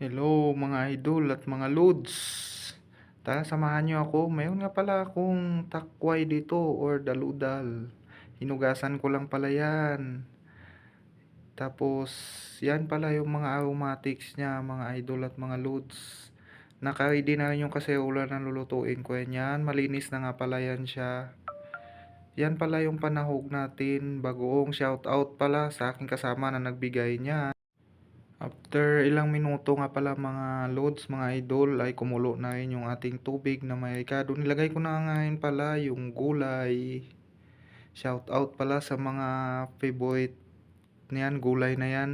Hello mga idol at mga lods. Tara samahan niyo ako. Mayroon nga pala akong takway dito or daludal. Hinugasan ko lang pala yan. Tapos yan pala yung mga aromatics niya mga idol at mga lods. Naka-ready na rin yung kaserola na lulutuin ko yan. Malinis na nga pala yan siya. Yan pala yung panahog natin. Bagoong shout out pala sa aking kasama na nagbigay niya. After ilang minuto nga pala mga loads, mga idol, ay kumulo na rin yung ating tubig na may ricado. Nilagay ko na ngayon pala yung gulay. Shout out pala sa mga favorite niyan, gulay na yan.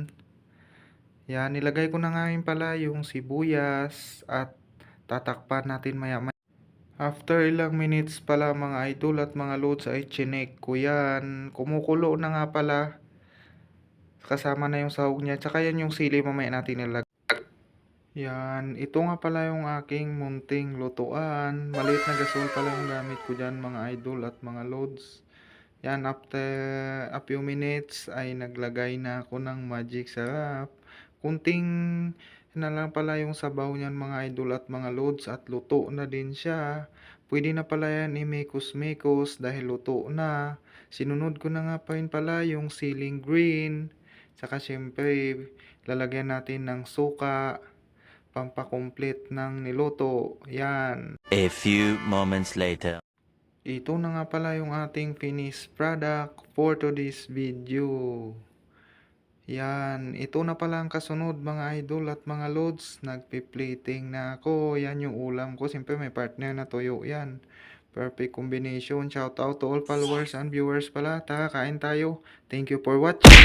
Yan, nilagay ko na ngayon pala yung sibuyas at tatakpan natin maya maya. After ilang minutes pala mga idol at mga loads ay chinek ko yan. Kumukulo na nga pala. Kasama na yung sahog niya. Tsaka yan yung sili mamaya natin nilagay. Yan, ito nga pala yung aking munting lutuan. Maliit na gasol pala yung gamit ko dyan mga idol at mga loads. Yan, after a few minutes ay naglagay na ako ng magic sarap. Kunting na lang pala yung sabaw niyan mga idol at mga loads at luto na din siya. Pwede na pala yan i-mekos-mekos dahil luto na. Sinunod ko na nga pa rin pala yung ceiling green. Tsaka syempre lalagyan natin ng suka pampakomplete ng niluto. Yan. A few moments later. Ito na nga pala yung ating finished product for today's video. Yan. Ito na pala ang kasunod mga idol at mga loads. Nagpi-plating na ako. Yan yung ulam ko. Siyempre may partner na tuyo yan. Perfect combination. Shout out to all followers and viewers pala. Tara, kain tayo. Thank you for watching.